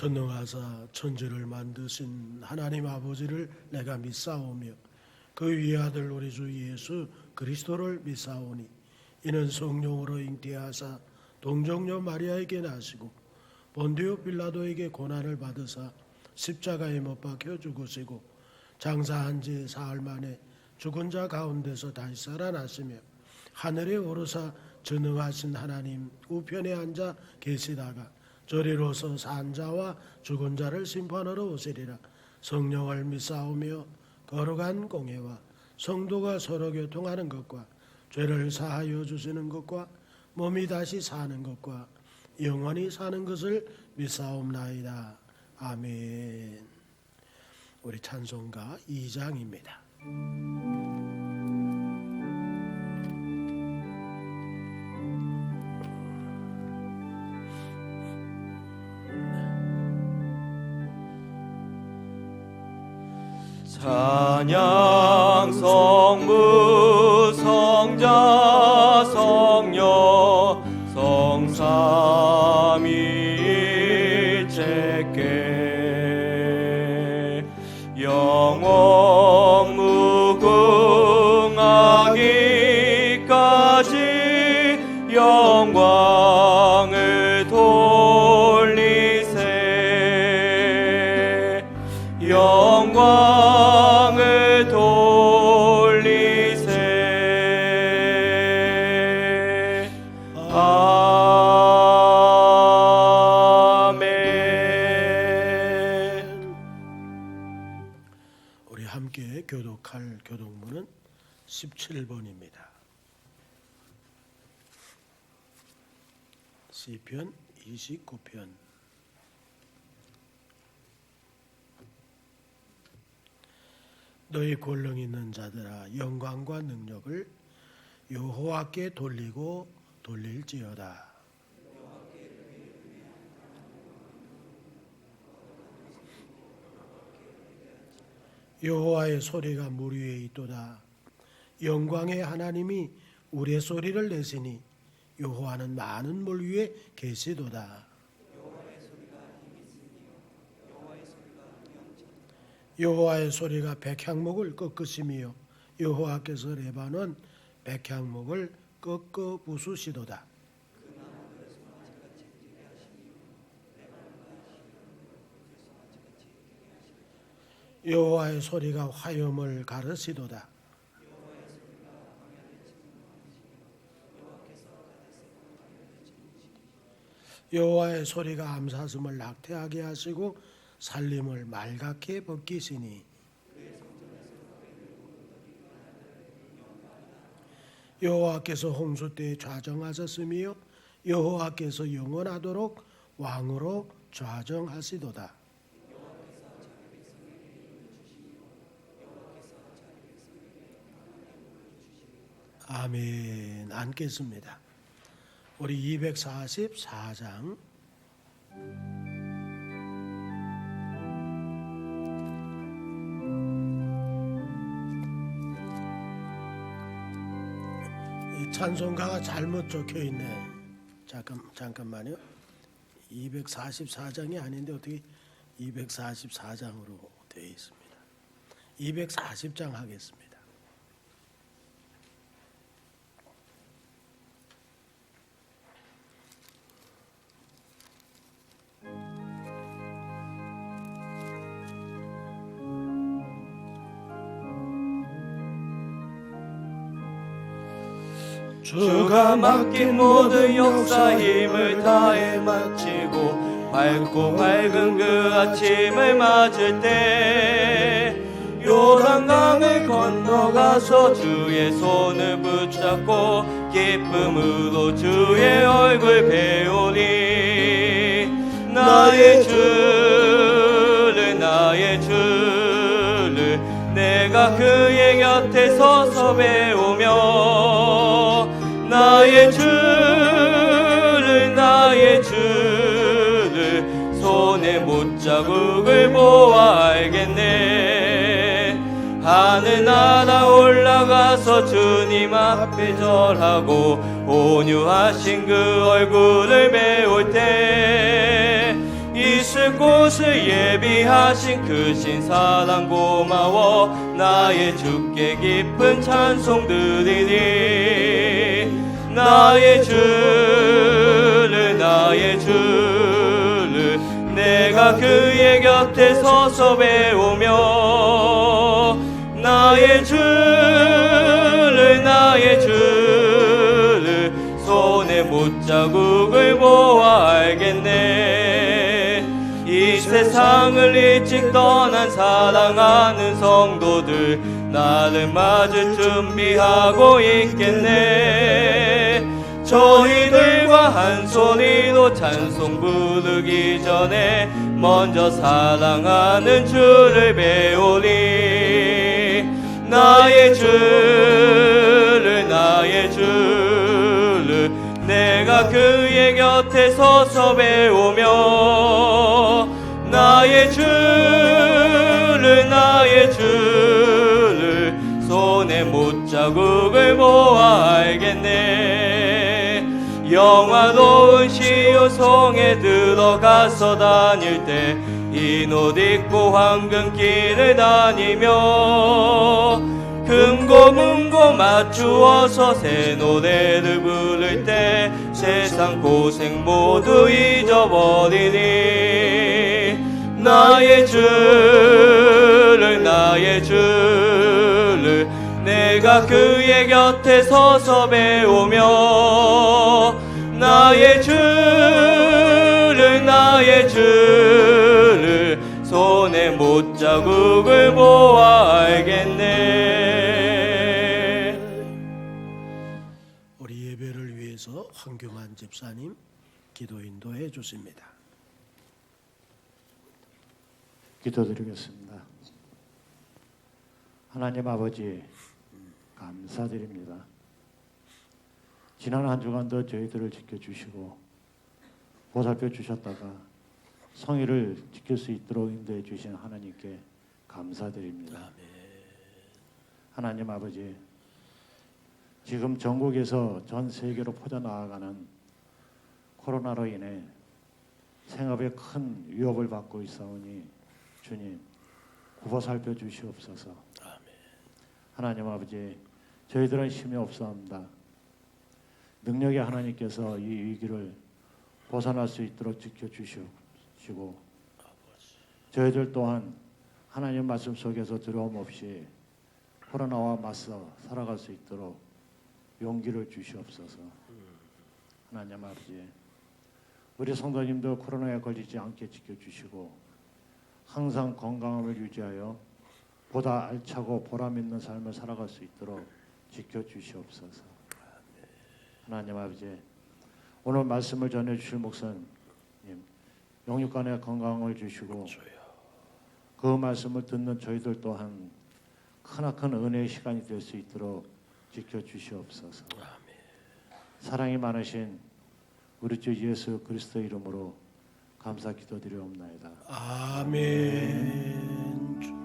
전능하사 천지를 만드신 하나님 아버지를 내가 믿사오며 그 위의 아들 우리 주 예수 그리스도를 믿사오니 이는 성령으로 잉태하사 동정녀 마리아에게 나시고 본디오 빌라도에게 고난을 받으사 십자가에 못 박혀 죽으시고 장사한 지 사흘 만에 죽은 자 가운데서 다시 살아나시며 하늘에 오르사 전능하신 하나님 우편에 앉아 계시다가 저리로서 산 자와 죽은 자를 심판하러 오시리라. 성령을 믿사오며 거룩한 공회와 성도가 서로 교통하는 것과 죄를 사하여 주시는 것과 몸이 다시 사는 것과 영원히 사는 것을 믿사옵나이다. 아멘. 우리 찬송가 2장입니다. 찬양 성부 성자 성녀 성삼위일체께 영원 무궁하기까지 영광을 돌리세 영광을 돌리세. 아멘. 우리 함께 교독할 교독문은 17번입니다. 시편 29편. 너희 권능 있는 자들아 영광과 능력을 여호와께 돌리고 돌릴지어다. 여호와의 소리가 물 위에 있도다. 영광의 하나님이 우레소리를 내시니 여호와는 많은 물 위에 계시도다. 여호와의 소리가 백향목을 꺾으시며 여호와께서 레바논 백향목을 꺾어 부수시도다. 여호와의 소리가 화염을 가르시도다. 여호와의 소리가 암사슴을 낙태하게 하시고 살림을 말갛게 벗기시니 여호와께서 홍수 때에 좌정하셨으며 여호와께서 영원하도록 왕으로 좌정하시도다. 아멘. 앉겠습니다. 우리 244장 찬송가가 잘못 적혀 있네. 잠깐만요. 244장이 아닌데 어떻게 244장으로 되어 있습니다. 240장 하겠습니다. 주가 맡긴 모든 역사 힘을 다해 마치고 밝고 밝은 그 아침을 맞을 때 요단강을 건너가서 주의 손을 붙잡고 기쁨으로 주의 얼굴 배우니 나의 주를 내가 그의 곁에 서서 배우며 나의 주를 손에 못자국을 보아 알겠네. 하늘 날아 올라가서 주님 앞에 절하고 온유하신 그 얼굴을 배울 때 이슬 있을 곳을 예비하신 크신 사랑 고마워. 나의 주께 깊은 찬송 드리니 나의 주를 내가 그의 곁에 서서 배우며 나의 주를 손에 못자국을 보아 알겠네. 이 세상을 일찍 떠난 사랑하는 성도들 나를 맞을 준비하고 있겠네. 저희들과 한 소리로 찬송 부르기 전에 먼저 사랑하는 주를 배우리. 나의 주를 내가 그의 곁에 서서 배우며 나의 주를 손에 못자국을 보아 알겠네. 영화로운 시요성에 들어가서 다닐 때 흰 옷 입고 황금길을 다니며 금고 문고 맞추어서 새 노래를 부를 때 세상 고생 모두 잊어버리니 나의 주를 내가 그의 곁에 서서 배우며 나의 주를 손에 못자국을 보아 알겠네. 우리 예배를 위해서 황교만 집사님 기도 인도해 주십니다. 기도드리겠습니다. 하나님 아버지 감사드립니다. 지난 한 주간도 저희들을 지켜주시고 보살펴 주셨다가 성의를 지킬 수 있도록 인도해 주신 하나님께 감사드립니다. 하나님 아버지, 지금 전국에서 전 세계로 퍼져나가는 코로나로 인해 생업에 큰 위협을 받고 있사오니 주님 구보살펴 주시옵소서. 하나님 아버지, 저희들은 힘이 없사옵니다. 능력의 하나님께서 이 위기를 벗어날 수 있도록 지켜주시고 저희들 또한 하나님 말씀 속에서 두려움 없이 코로나와 맞서 살아갈 수 있도록 용기를 주시옵소서. 하나님 아버지, 우리 성도님도 코로나에 걸리지 않게 지켜주시고 항상 건강함을 유지하여 보다 알차고 보람 있는 삶을 살아갈 수 있도록 지켜주시옵소서. 하나님 아버지, 오늘 말씀을 전해주실 목사님 영육간의 건강을 주시고 그 말씀을 듣는 저희들 또한 크나큰 은혜의 시간이 될 수 있도록 지켜주시옵소서. 사랑이 많으신 우리 주 예수 그리스도 이름으로 감사 기도드리옵나이다. 아멘. 주님.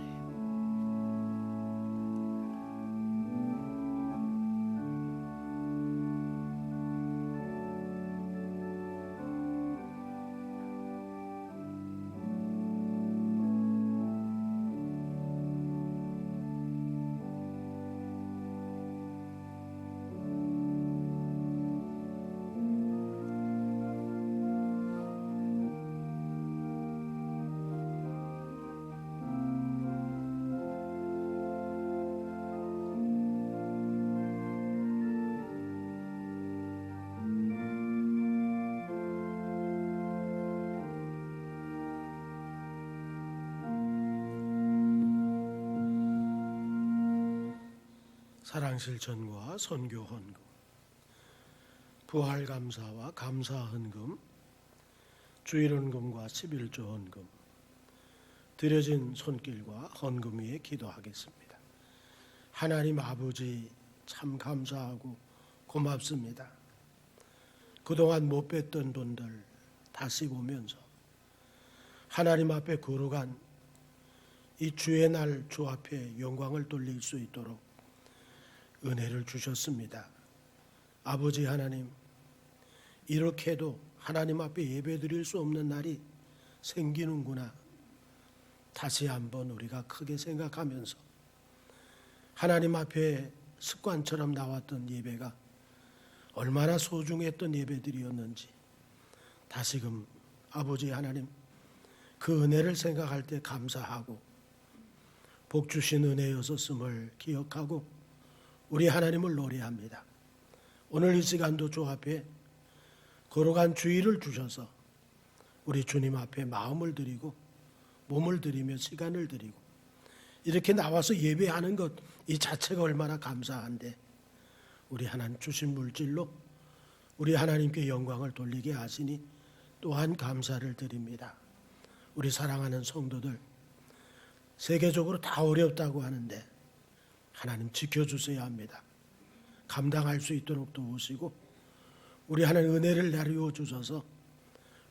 사랑실천과 선교헌금, 부활감사와 감사헌금, 주일헌금과 11조 헌금, 드려진 손길과 헌금 위에 기도하겠습니다. 하나님 아버지 참 감사하고 고맙습니다. 그동안 못 뺐던 돈들 다시 보면서 하나님 앞에 거룩한 이 주의 날 주 앞에 영광을 돌릴 수 있도록 은혜를 주셨습니다. 아버지 하나님, 이렇게도 하나님 앞에 예배드릴 수 없는 날이 생기는구나. 다시 한번 우리가 크게 생각하면서 하나님 앞에 습관처럼 나왔던 예배가 얼마나 소중했던 예배들이었는지 다시금 아버지 하나님 그 은혜를 생각할 때 감사하고 복 주신 은혜였었음을 기억하고 우리 하나님을 노래합니다. 오늘 이 시간도 주 앞에 걸어간 주의를 주셔서 우리 주님 앞에 마음을 드리고 몸을 드리며 시간을 드리고 이렇게 나와서 예배하는 것 이 자체가 얼마나 감사한데 우리 하나님 주신 물질로 우리 하나님께 영광을 돌리게 하시니 또한 감사를 드립니다. 우리 사랑하는 성도들 세계적으로 다 어렵다고 하는데 하나님 지켜주셔야 합니다. 감당할 수 있도록 도우시고 우리 하나님 은혜를 내려 주셔서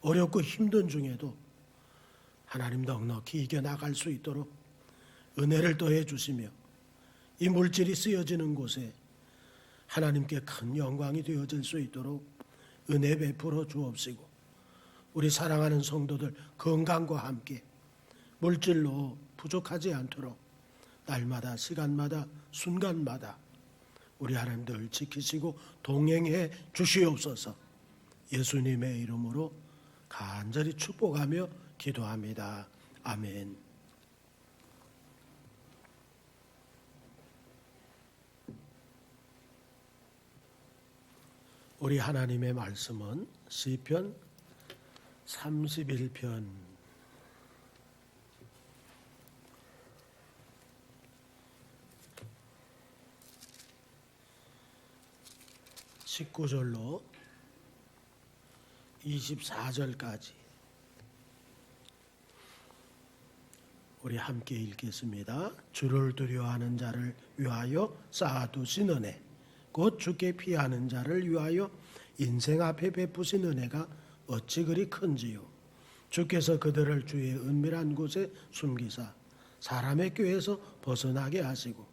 어렵고 힘든 중에도 하나님 넉넉히 이겨나갈 수 있도록 은혜를 더해 주시며 이 물질이 쓰여지는 곳에 하나님께 큰 영광이 되어질 수 있도록 은혜 베풀어 주옵시고 우리 사랑하는 성도들 건강과 함께 물질로 부족하지 않도록 날마다 시간마다 순간마다 우리 하나님 늘 지키시고 동행해 주시옵소서. 예수님의 이름으로 간절히 축복하며 기도합니다. 아멘. 우리 하나님의 말씀은 시편 31편 19절로 24절까지 우리 함께 읽겠습니다. 주를 두려워하는 자를 위하여 쌓아두신 은혜 곧 주께 피하는 자를 위하여 인생 앞에 베푸신 은혜가 어찌 그리 큰지요. 주께서 그들을 주의 은밀한 곳에 숨기사 사람의 꾀에서 벗어나게 하시고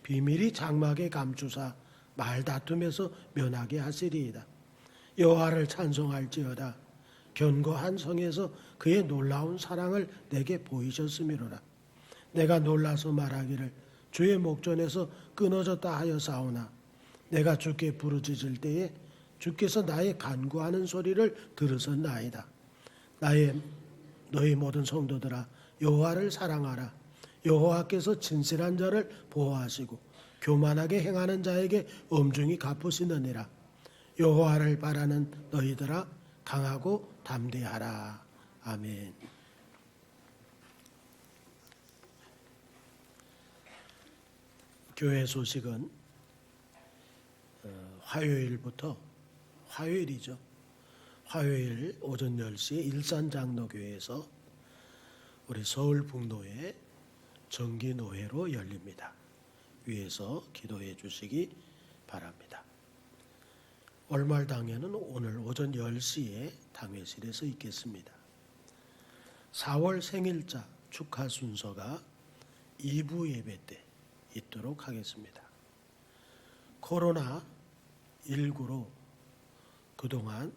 비밀이 장막에 감추사 말다툼에서 면하게 하시리이다. 여호와를 찬송할지어다. 견고한 성에서 그의 놀라운 사랑을 내게 보이셨음이로라. 내가 놀라서 말하기를 주의 목전에서 끊어졌다 하여 싸우나 내가 주께 부르짖을 때에 주께서 나의 간구하는 소리를 들으셨나이다. 너희 모든 성도들아 여호와를 사랑하라. 여호와께서 진실한 자를 보호하시고 교만하게 행하는 자에게 엄중히 갚으시느니라. 여호와를 바라는 너희들아 강하고 담대하라. 아멘. 교회 소식은 화요일이죠. 화요일 오전 10시에 일산장로교회에서 우리 서울북로의 정기노회로 열립니다. 위에서 기도해 주시기 바랍니다. 월말당회는 오늘 오전 10시에 당회실에서 있겠습니다. 4월 생일자 축하 순서가 2부 예배 때 있도록 하겠습니다. 코로나19로 그동안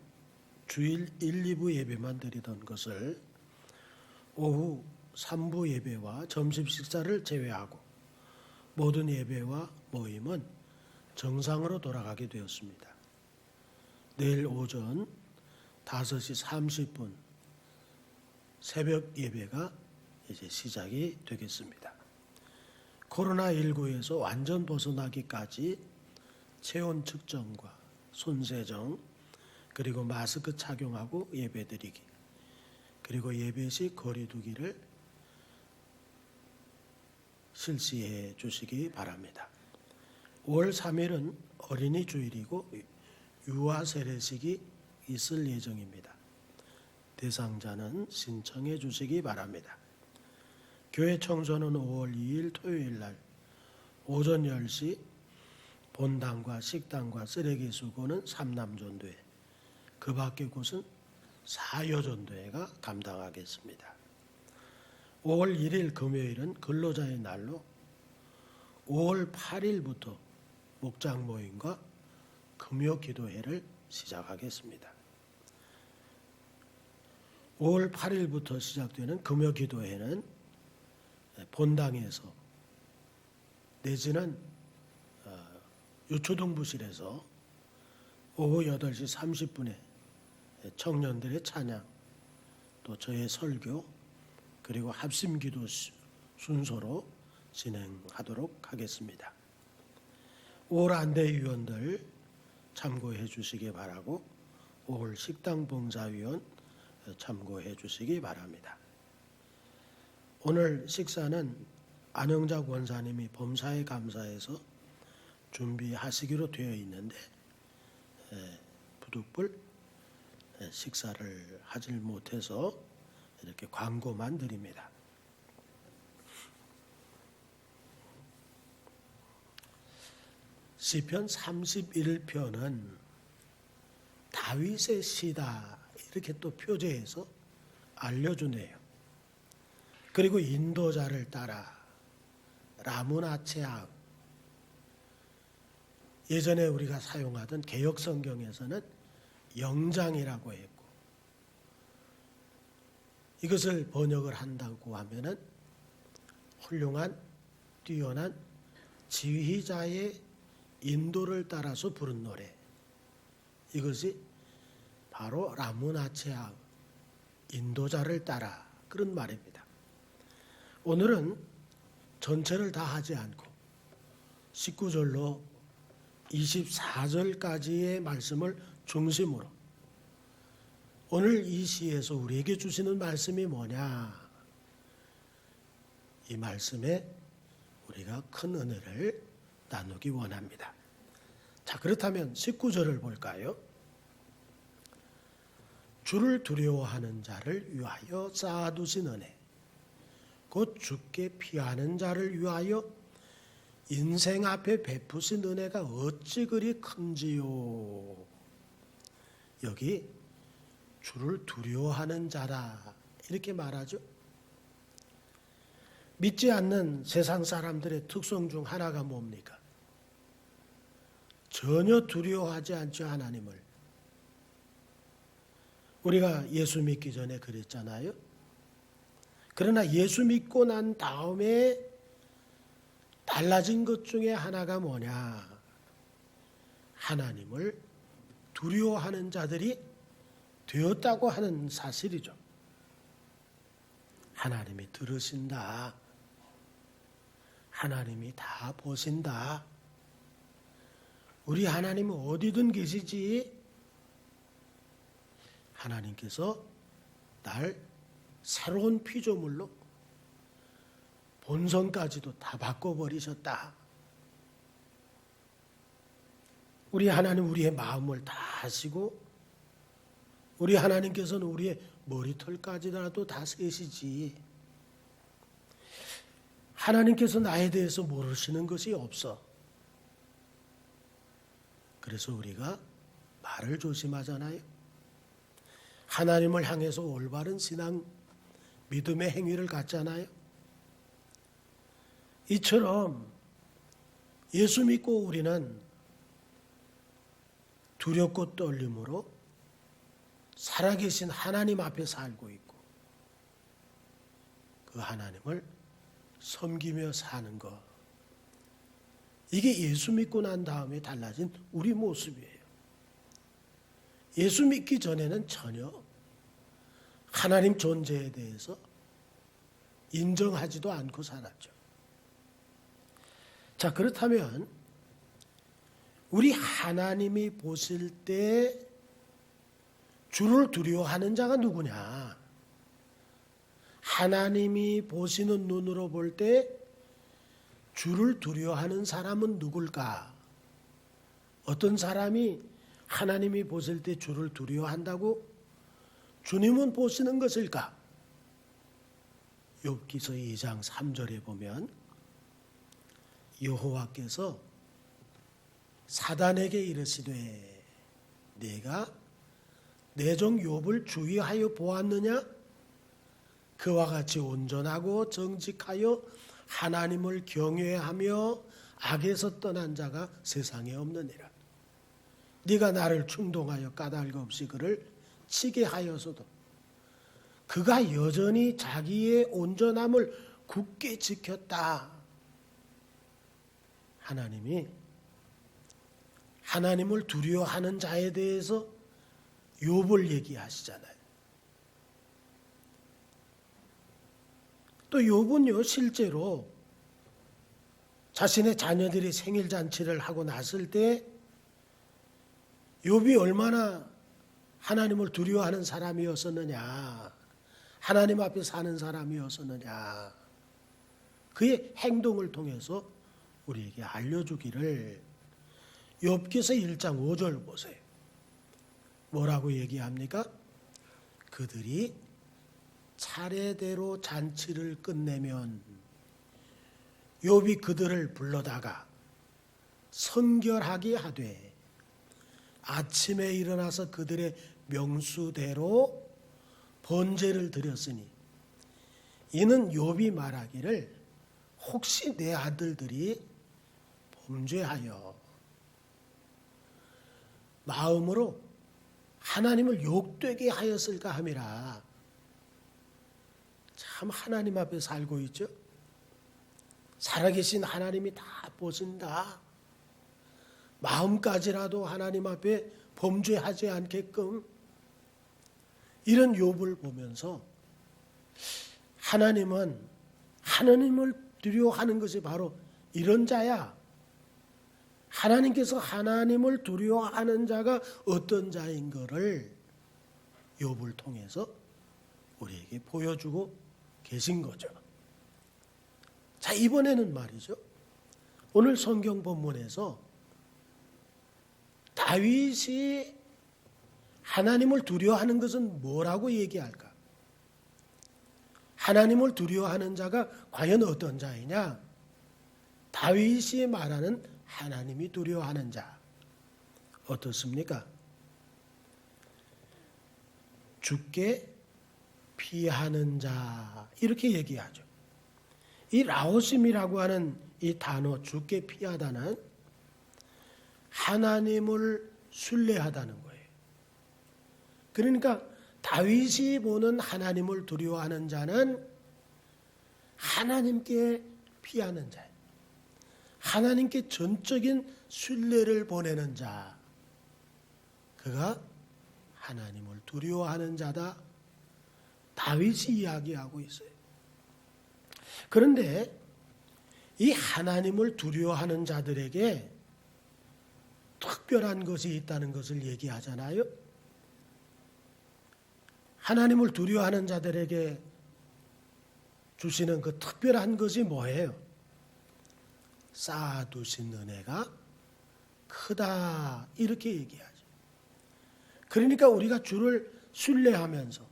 주일 1, 2부 예배만 드리던 것을 오후 3부 예배와 점심 식사를 제외하고 모든 예배와 모임은 정상으로 돌아가게 되었습니다. 내일 오전 5시 30분 새벽 예배가 이제 시작이 되겠습니다. 코로나19에서 완전 벗어나기까지 체온 측정과 손세정 그리고 마스크 착용하고 예배드리기 그리고 예배 시 거리 두기를 실시해 주시기 바랍니다. 5월 3일은 어린이 주일이고 유아 세례식이 있을 예정입니다. 대상자는 신청해 주시기 바랍니다. 교회 청소는 5월 2일 토요일 날 오전 10시 본당과 식당과 쓰레기 수거는 삼남전도회 그 밖의 곳은 사여전도회가 감당하겠습니다. 5월 1일 금요일은 근로자의 날로 5월 8일부터 목장 모임과 금요 기도회를 시작하겠습니다. 5월 8일부터 시작되는 금요기도회는 본당에서 내지는 유초등부실에서 오후 8시 30분에 청년들의 찬양, 또 저의 설교, 그리고 합심기도 순서로 진행하도록 하겠습니다. 5월 안대위원들 참고해 주시기 바라고 5월 식당봉사위원 참고해 주시기 바랍니다. 오늘 식사는 안영자 권사님이 범사에 감사해서 준비하시기로 되어 있는데 부득불 식사를 하질 못해서 이렇게 광고만 드립니다. 시편 31편은 다윗의 시다 이렇게 또 표제해서 알려주네요. 그리고 인도자를 따라 라무나체아, 예전에 우리가 사용하던 개역성경에서는 영장이라고 했고, 이것을 번역을 한다고 하면은 훌륭한 뛰어난 지휘자의 인도를 따라서 부른 노래, 이것이 바로 라무나체아, 인도자를 따라, 그런 말입니다. 오늘은 전체를 다 하지 않고 19절로 24절까지의 말씀을 중심으로 오늘 이 시에서 우리에게 주시는 말씀이 뭐냐, 이 말씀에 우리가 큰 은혜를 나누기 원합니다. 자, 그렇다면 19절을 볼까요? 주를 두려워하는 자를 위하여 쌓아두신 은혜, 곧 주께 피하는 자를 위하여 인생 앞에 베푸신 은혜가 어찌 그리 큰지요. 여기 주를 두려워하는 자라 이렇게 말하죠. 믿지 않는 세상 사람들의 특성 중 하나가 뭡니까? 전혀 두려워하지 않죠, 하나님을. 우리가 예수 믿기 전에 그랬잖아요. 그러나 예수 믿고 난 다음에 달라진 것 중에 하나가 뭐냐? 하나님을 두려워하는 자들이 되었다고 하는 사실이죠. 하나님이 들으신다. 하나님이 다 보신다. 우리 하나님은 어디든 계시지. 하나님께서 날 새로운 피조물로 본성까지도 다 바꿔버리셨다. 우리 하나님 우리의 마음을 다 아시고, 우리 하나님께서는 우리의 머리털까지라도 다 세시지. 하나님께서 나에 대해서 모르시는 것이 없어. 그래서 우리가 말을 조심하잖아요. 하나님을 향해서 올바른 신앙, 믿음의 행위를 갖잖아요. 이처럼 예수 믿고 우리는 두렵고 떨림으로 살아계신 하나님 앞에 살고 있고, 그 하나님을 섬기며 사는 것, 이게 예수 믿고 난 다음에 달라진 우리 모습이에요. 예수 믿기 전에는 전혀 하나님 존재에 대해서 인정하지도 않고 살았죠. 자, 그렇다면 우리 하나님이 보실 때 주를 두려워하는 자가 누구냐? 하나님이 보시는 눈으로 볼 때 주를 두려워하는 사람은 누굴까? 어떤 사람이 하나님이 보실 때 주를 두려워한다고 주님은 보시는 것일까? 욥기서 2장 3절에 보면 여호와께서 사단에게 이르시되 네가 내 종 욥을 주의하여 보았느냐? 그와 같이 온전하고 정직하여 하나님을 경외하며 악에서 떠난 자가 세상에 없느니라. 네가 나를 충동하여 까닭 없이 그를 치게 하여서도 그가 여전히 자기의 온전함을 굳게 지켰다. 하나님이 하나님을 두려워하는 자에 대해서 욥을 얘기하시잖아요. 또 욥은요, 실제로 자신의 자녀들이 생일 잔치를 하고 났을 때 욥이 얼마나 하나님을 두려워하는 사람이었었느냐, 하나님 앞에 사는 사람이었었느냐, 그의 행동을 통해서 우리에게 알려주기를 욥기서 1장 5절 보세요. 뭐라고 얘기합니까? 그들이 차례대로 잔치를 끝내면 욥이 그들을 불러다가 성결하게 하되 아침에 일어나서 그들의 명수대로 번제를 드렸으니 이는 욥이 말하기를 혹시 내 아들들이 범죄하여 마음으로 하나님을 욕되게 하였을까 함이라. 참 하나님 앞에 살고 있죠. 살아계신 하나님이 다 보신다. 마음까지라도 하나님 앞에 범죄하지 않게끔 이런 욥을 보면서 하나님은 하나님을 두려워하는 것이 바로 이런 자야. 하나님께서 하나님을 두려워하는 자가 어떤 자인 것을 욥을 통해서 우리에게 보여주고 계신 거죠. 자, 이번에는 말이죠. 오늘 성경 본문에서 다윗이 하나님을 두려워하는 것은 뭐라고 얘기할까? 하나님을 두려워하는 자가 과연 어떤 자이냐? 다윗이 말하는 하나님이 두려워하는 자 어떻습니까? 주께 피하는 자 이렇게 얘기하죠. 이 라오심이라고 하는 이 단어 주께 피하다는 하나님을 순례하다는 거예요. 그러니까 다윗이 보는 하나님을 두려워하는 자는 하나님께 피하는 자예요. 하나님께 전적인 순례를 보내는 자, 그가 하나님을 두려워하는 자다. 다윗이 이야기하고 있어요. 그런데 이 하나님을 두려워하는 자들에게 특별한 것이 있다는 것을 얘기하잖아요. 하나님을 두려워하는 자들에게 주시는 그 특별한 것이 뭐예요? 쌓아두신 은혜가 크다 이렇게 얘기하죠. 그러니까 우리가 주를 순례하면서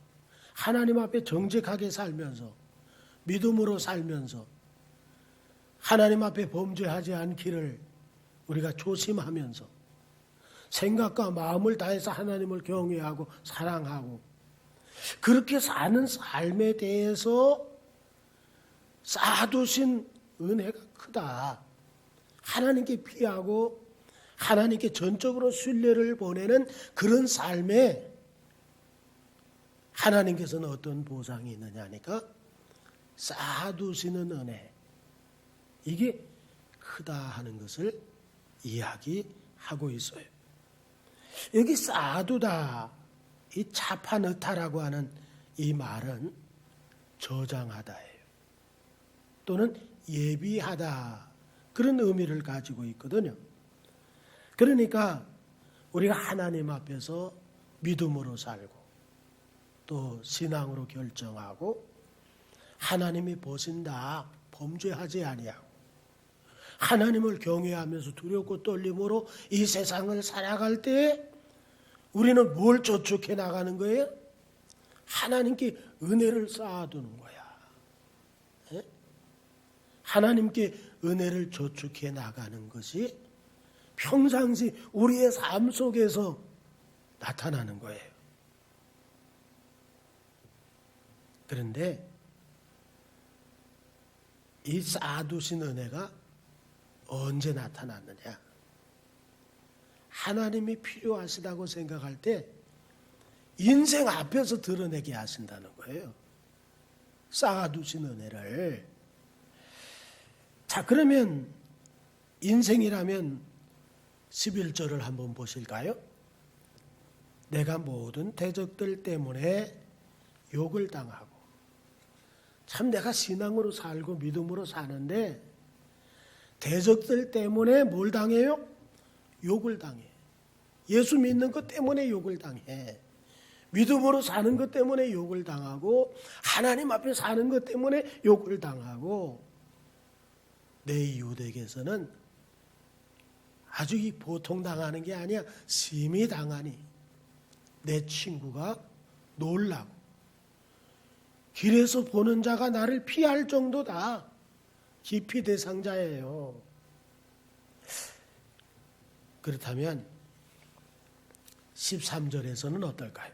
하나님 앞에 정직하게 살면서 믿음으로 살면서 하나님 앞에 범죄하지 않기를 우리가 조심하면서 생각과 마음을 다해서 하나님을 경외하고 사랑하고 그렇게 사는 삶에 대해서 쌓아두신 은혜가 크다. 하나님께 피하고 하나님께 전적으로 순례를 보내는 그런 삶에 하나님께서는 어떤 보상이 있느냐니까 쌓아두시는 은혜, 이게 크다 하는 것을 이야기하고 있어요. 여기 쌓아두다, 이 차파넣다라고 하는 이 말은 저장하다예요. 또는 예비하다, 그런 의미를 가지고 있거든요. 그러니까 우리가 하나님 앞에서 믿음으로 살고 또 신앙으로 결정하고 하나님이 보신다, 범죄하지 아니하고 하나님을 경외하면서 두렵고 떨림으로 이 세상을 살아갈 때 우리는 뭘 저축해 나가는 거예요? 하나님께 은혜를 쌓아두는 거야. 예? 하나님께 은혜를 저축해 나가는 것이 평상시 우리의 삶 속에서 나타나는 거예요. 그런데 이 쌓아두신 은혜가 언제 나타났느냐? 하나님이 필요하시다고 생각할 때 인생 앞에서 드러내게 하신다는 거예요. 쌓아두신 은혜를. 자, 그러면 인생이라면 11절을 한번 보실까요? 내가 모든 대적들 때문에 욕을 당하고, 참 내가 신앙으로 살고 믿음으로 사는데 대적들 때문에 뭘 당해요? 욕을 당해. 예수 믿는 것 때문에 욕을 당해. 믿음으로 사는 것 때문에 욕을 당하고, 하나님 앞에 사는 것 때문에 욕을 당하고, 내 이웃에게서는 아주 이 보통 당하는 게 아니야. 심히 당하니 내 친구가 놀라고, 길에서 보는 자가 나를 피할 정도다. 기피 대상자예요. 그렇다면 13절에서는 어떨까요?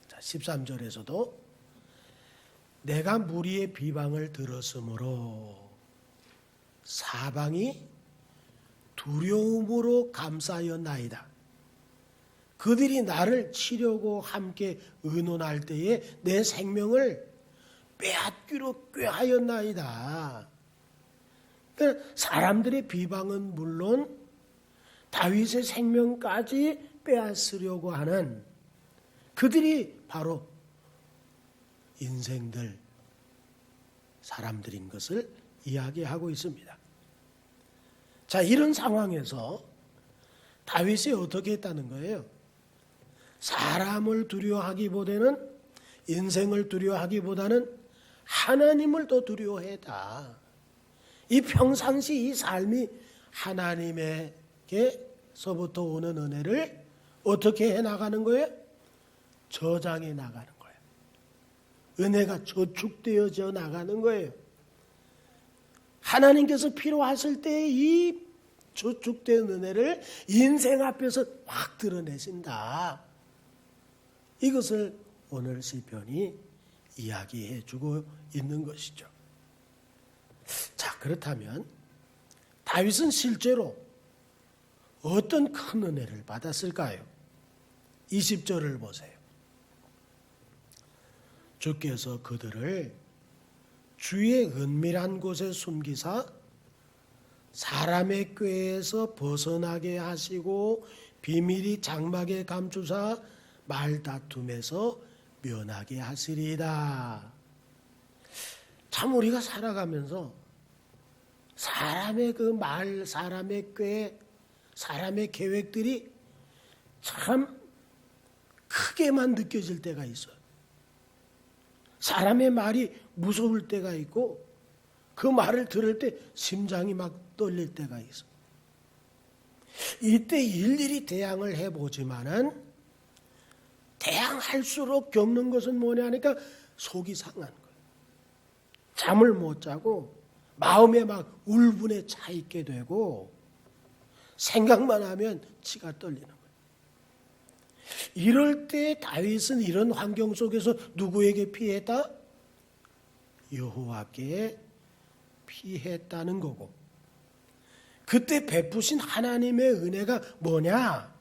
자, 13절에서도 내가 무리의 비방을 들었으므로 사방이 두려움으로 감싸였나이다. 그들이 나를 치려고 함께 의논할 때에 내 생명을 빼앗기로 꾀하였나이다. 그러니까 사람들의 비방은 물론 다윗의 생명까지 빼앗으려고 하는 그들이 바로 인생들, 사람들인 것을 이야기하고 있습니다. 자, 이런 상황에서 다윗이 어떻게 했다는 거예요? 사람을 두려워하기보다는, 인생을 두려워하기보다는 하나님을 더 두려워했다. 이 평상시 이 삶이 하나님에게서부터 오는 은혜를 어떻게 해나가는 거예요? 저장해 나가는 거예요. 은혜가 저축되어져 나가는 거예요. 하나님께서 필요하실 때 이 저축된 은혜를 인생 앞에서 확 드러내신다. 이것을 오늘 시편이 이야기해 주고 있는 것이죠. 자, 그렇다면 다윗은 실제로 어떤 큰 은혜를 받았을까요? 20절을 보세요. 주께서 그들을 주의 은밀한 곳에 숨기사 사람의 꾀에서 벗어나게 하시고 비밀이 장막에 감추사 말다툼에서 면하게 하시리이다. 참 우리가 살아가면서 사람의 그 말, 사람의 꾀, 사람의 계획들이 참 크게만 느껴질 때가 있어요. 사람의 말이 무서울 때가 있고 그 말을 들을 때 심장이 막 떨릴 때가 있어. 이때 일일이 대항을 해보지만은 대항할수록 겪는 것은 뭐냐 하니까 속이 상한 거예요. 잠을 못 자고 마음에 막 울분에 차 있게 되고 생각만 하면 치가 떨리는 거예요. 이럴 때 다윗은 이런 환경 속에서 누구에게 피했다? 여호와께 피했다는 거고, 그때 베푸신 하나님의 은혜가 뭐냐?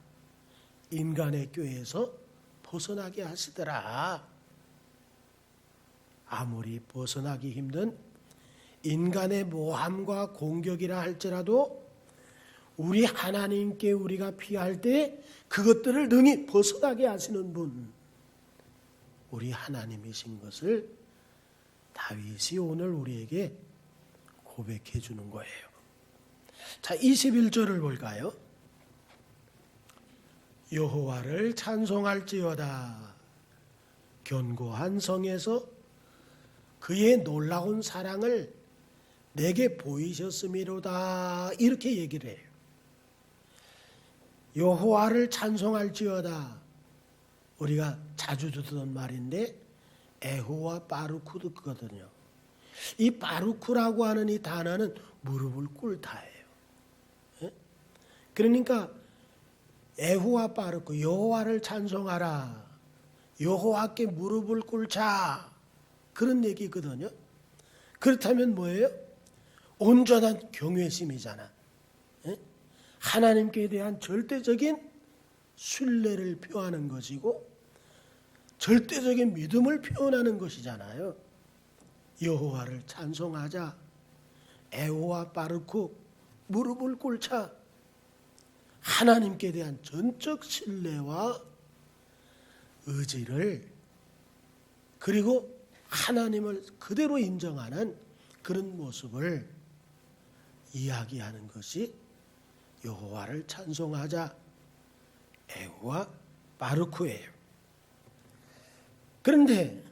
인간의 꾀에서 벗어나게 하시더라. 아무리 벗어나기 힘든 인간의 모함과 공격이라 할지라도 우리 하나님께 우리가 피할 때 그것들을 능히 벗어나게 하시는 분, 우리 하나님이신 것을 다윗이 오늘 우리에게 고백해 주는 거예요. 자, 21절을 볼까요? 여호와를 찬송할지어다. 견고한 성에서 그의 놀라운 사랑을 내게 보이셨음이로다. 이렇게 얘기를 해요. 여호와를 찬송할지어다. 우리가 자주 듣던 말인데 에호와 바루크거든요. 이 바루크라고 하는 이 단어는 무릎을 꿇다예요. 그러니까 에호와 바루크, 여호와를 찬송하라, 여호와께 무릎을 꿇자, 그런 얘기거든요. 그렇다면 뭐예요? 온전한 경외심이잖아. 하나님께 대한 절대적인 신뢰를 표하는 것이고, 절대적인 믿음을 표현하는 것이잖아요. 여호와를 찬송하자, 에호와 바르쿠, 무릎을 꿇자. 하나님께 대한 전적 신뢰와 의지를, 그리고 하나님을 그대로 인정하는 그런 모습을 이야기하는 것이 여호와를 찬송하자, 에호와 바르쿠예요. 그런데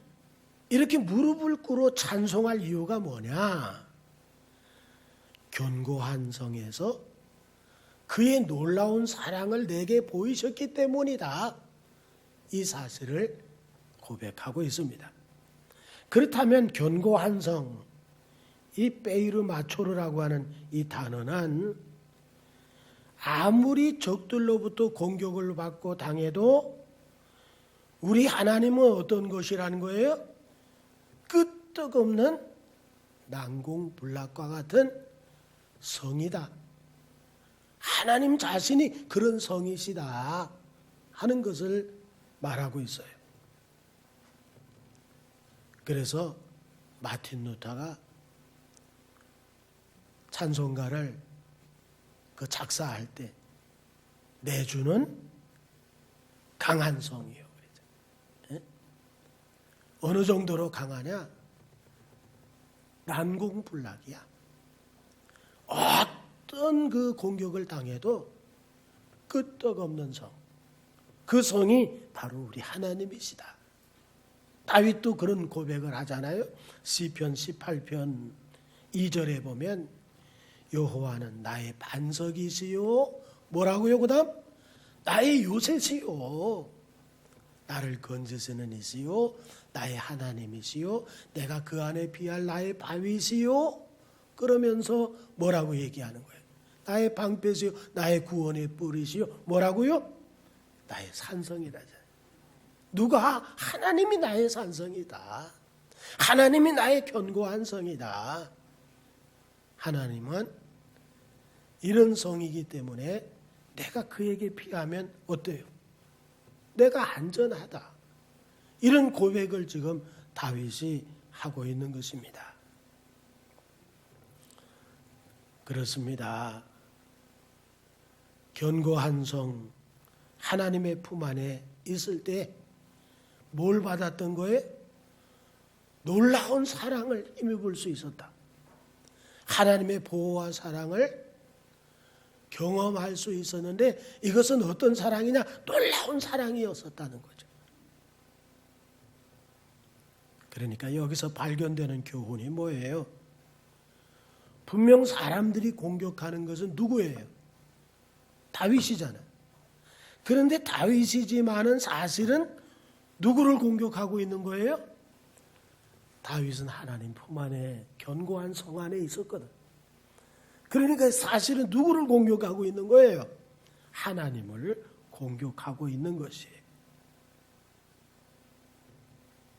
이렇게 무릎을 꿇어 찬송할 이유가 뭐냐? 견고한 성에서 그의 놀라운 사랑을 내게 보이셨기 때문이다. 이 사실을 고백하고 있습니다. 그렇다면 견고한 성, 이 베이르 마초르라고 하는 이 단어는 아무리 적들로부터 공격을 받고 당해도 우리 하나님은 어떤 것이라는 거예요? 끄떡없는 난공불락과 같은 성이다. 하나님 자신이 그런 성이시다 하는 것을 말하고 있어요. 그래서 마틴 루터가 찬송가를 그 작사할 때 내주는 강한 성이요. 어느 정도로 강하냐? 난공불락이야. 어떤 그 공격을 당해도 끄떡없는 성. 그 성이 바로 우리 하나님이시다. 다윗도 그런 고백을 하잖아요. 시편 18편 2절에 보면 여호와는 나의 반석이시요. 뭐라고요? 그 다음? 나의 요새시요. 나를 건지시는 이시요. 나의 하나님이시요. 내가 그 안에 피할 나의 바위시요. 그러면서 뭐라고 얘기하는 거예요? 나의 방패시요. 나의 구원의 뿌리시요. 뭐라고요? 나의 산성이라잖아요. 누가? 하나님이 나의 산성이다. 하나님이 나의 견고한 성이다. 하나님은 이런 성이기 때문에 내가 그에게 피하면 어때요? 내가 안전하다. 이런 고백을 지금 다윗이 하고 있는 것입니다. 그렇습니다. 견고한 성, 하나님의 품 안에 있을 때 뭘 받았던 거예요? 놀라운 사랑을 힘입을 수 있었다. 하나님의 보호와 사랑을 경험할 수 있었는데 이것은 어떤 사랑이냐? 놀라운 사랑이었었다는 거죠. 그러니까 여기서 발견되는 교훈이 뭐예요? 분명 사람들이 공격하는 것은 누구예요? 다윗이잖아요. 그런데 다윗이지만은 사실은 누구를 공격하고 있는 거예요? 다윗은 하나님 품 안에 견고한 성 안에 있었거든. 그러니까 사실은 누구를 공격하고 있는 거예요? 하나님을 공격하고 있는 것이에요.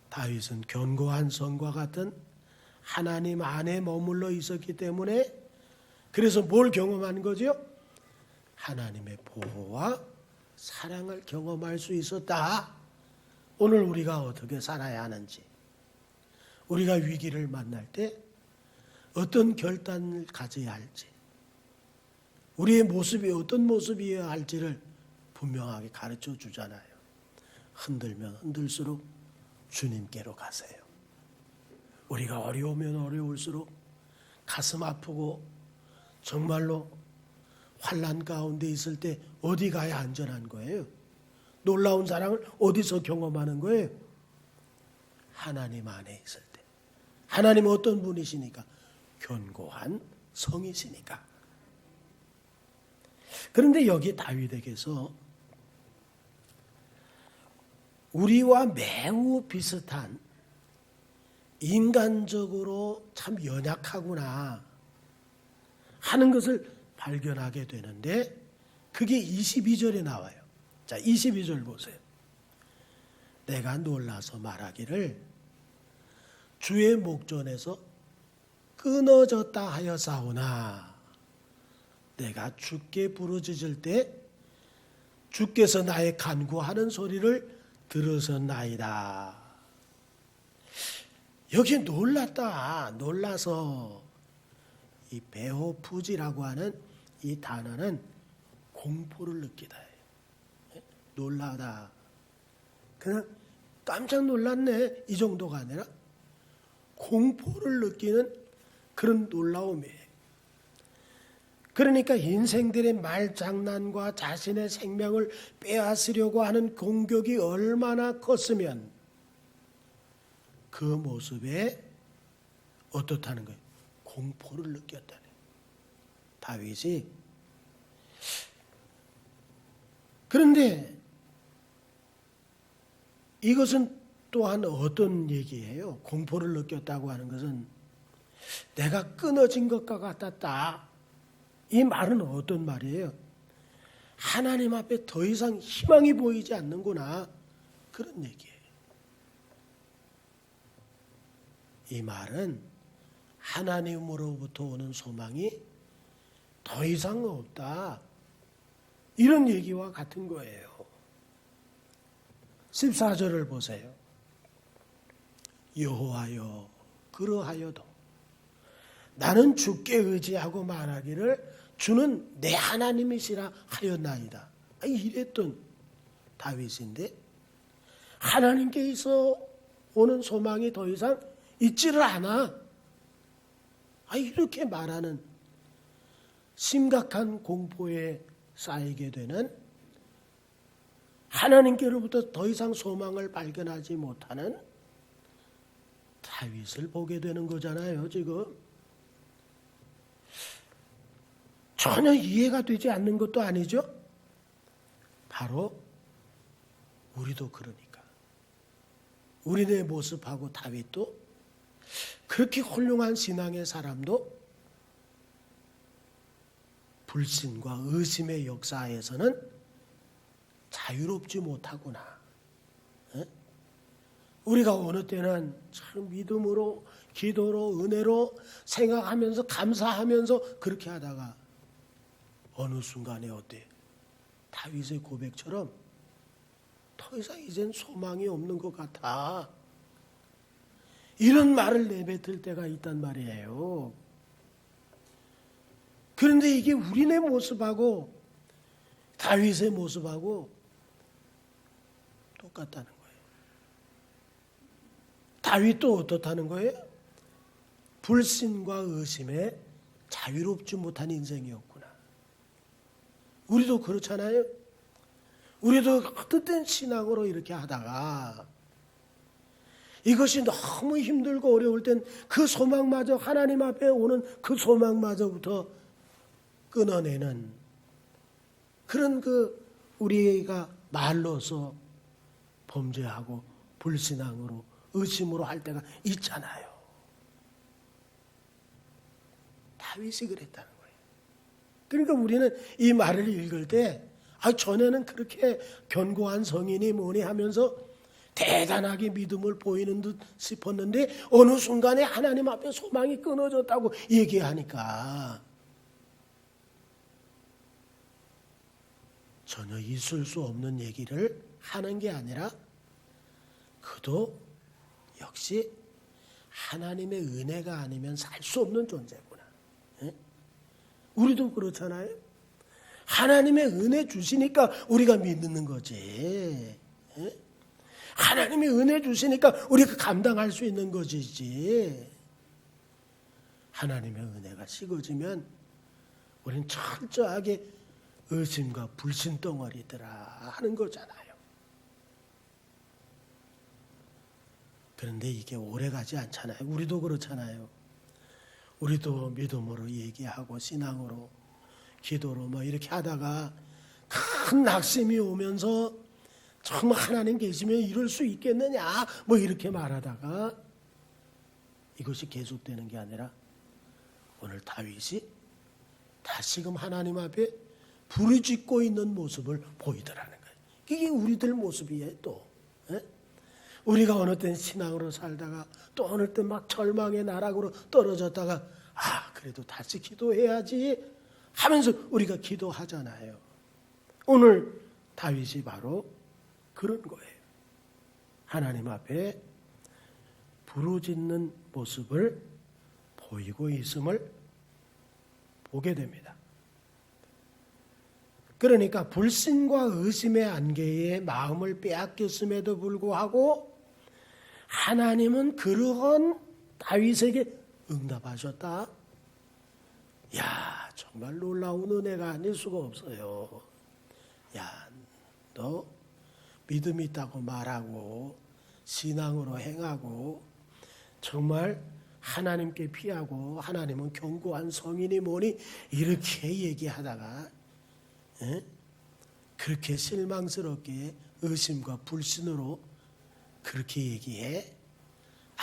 다윗은 견고한 성과 같은 하나님 안에 머물러 있었기 때문에 그래서 뭘 경험한 거죠? 하나님의 보호와 사랑을 경험할 수 있었다. 오늘 우리가 어떻게 살아야 하는지, 우리가 위기를 만날 때 어떤 결단을 가져야 할지, 우리의 모습이 어떤 모습이어야 할지를 분명하게 가르쳐 주잖아요. 흔들면 흔들수록 주님께로 가세요. 우리가 어려우면 어려울수록 가슴 아프고 정말로 환난 가운데 있을 때 어디 가야 안전한 거예요? 놀라운 사랑을 어디서 경험하는 거예요? 하나님 안에 있을 때. 하나님은 어떤 분이시니까? 견고한 성이시니까. 그런데 여기 다윗에게서 우리와 매우 비슷한 인간적으로 참 연약하구나 하는 것을 발견하게 되는데 그게 22절에 나와요. 자, 22절 보세요. 내가 놀라서 말하기를 주의 목전에서 끊어졌다 하여사오나 내가 주께 부르짖을 때 주께서 나의 간구하는 소리를 들으셨나이다. 여기 놀라서 이 배호푸지라고 하는 이 단어는 공포를 느끼다. 놀라다. 그냥 깜짝 놀랐네 이 정도가 아니라 공포를 느끼는 그런 놀라움이에요. 그러니까 인생들의 말장난과 자신의 생명을 빼앗으려고 하는 공격이 얼마나 컸으면 그 모습에 어떻다는 거예요? 공포를 느꼈다네. 다윗이. 그런데 이것은 또한 어떤 얘기예요? 공포를 느꼈다고 하는 것은 내가 끊어진 것과 같았다. 이 말은 어떤 말이에요? 하나님 앞에 더 이상 희망이 보이지 않는구나. 그런 얘기예요. 이 말은 하나님으로부터 오는 소망이 더 이상 없다. 이런 얘기와 같은 거예요. 14절을 보세요. 여호와여 그러하여도 나는 주께 의지하고 말하기를 주는 내 하나님이시라 하였나이다. 이랬던 다윗인데 하나님께서 오는 소망이 더 이상 있지를 않아. 이렇게 말하는 심각한 공포에 쌓이게 되는 하나님께로부터 더 이상 소망을 발견하지 못하는 다윗을 보게 되는 거잖아요. 지금 전혀 이해가 되지 않는 것도 아니죠. 바로 우리도 그러니까 우리네 모습하고 다윗도 그렇게 훌륭한 신앙의 사람도 불신과 의심의 역사에서는 자유롭지 못하구나. 우리가 어느 때는 참 믿음으로 기도로 은혜로 생각하면서 감사하면서 그렇게 하다가 어느 순간에 어때? 다윗의 고백처럼 더 이상 이젠 소망이 없는 것 같아. 이런 말을 내뱉을 때가 있단 말이에요. 그런데 이게 우리네 모습하고 다윗의 모습하고 똑같다는 거예요. 다윗도 어떻다는 거예요? 불신과 의심에 자유롭지 못한 인생이었구나. 우리도 그렇잖아요. 우리도 어떤 땐 신앙으로 이렇게 하다가 이것이 너무 힘들고 어려울 땐 그 소망마저 하나님 앞에 오는 그 소망마저부터 끊어내는 그런 우리가 말로서 범죄하고 불신앙으로 의심으로 할 때가 있잖아요. 다윗이 그랬다는 거예요. 그러니까 우리는 이 말을 읽을 때 전에는 그렇게 견고한 성인이 뭐니 하면서 대단하게 믿음을 보이는 듯 싶었는데 어느 순간에 하나님 앞에 소망이 끊어졌다고 얘기하니까 전혀 있을 수 없는 얘기를 하는 게 아니라 그도 역시 하나님의 은혜가 아니면 살 수 없는 존재구나. 우리도 그렇잖아요. 하나님의 은혜 주시니까 우리가 믿는 거지. 하나님이 은혜 주시니까 우리가 감당할 수 있는 것이지. 하나님의 은혜가 식어지면 우리는 철저하게 의심과 불신 덩어리더라 하는 거잖아요. 그런데 이게 오래가지 않잖아요. 우리도 그렇잖아요. 우리도 믿음으로 얘기하고 신앙으로 기도로 이렇게 하다가 큰 낙심이 오면서 정말 하나님 계시면 이럴 수 있겠느냐 이렇게 말하다가 이것이 계속되는 게 아니라 오늘 다윗이 다시금 하나님 앞에 부르짖고 있는 모습을 보이더라는 거예요. 이게 우리들 모습이에요. 또 우리가 어느 땐 신앙으로 살다가 또 어느 땐 막 절망의 나락으로 떨어졌다가 그래도 다시 기도해야지 하면서 우리가 기도하잖아요. 오늘 다윗이 바로 그런 거예요. 하나님 앞에 부르짖는 모습을 보이고 있음을 보게 됩니다. 그러니까 불신과 의심의 안개에 마음을 빼앗겼음에도 불구하고 하나님은 그러한 다윗에게 응답하셨다. 야, 정말 놀라운 은혜가 아닐 수가 없어요. 야, 너 믿음 있다고 말하고 신앙으로 행하고 정말 하나님께 피하고 하나님은 견고한 성인이 뭐니 이렇게 얘기하다가 그렇게 실망스럽게 의심과 불신으로 그렇게 얘기해?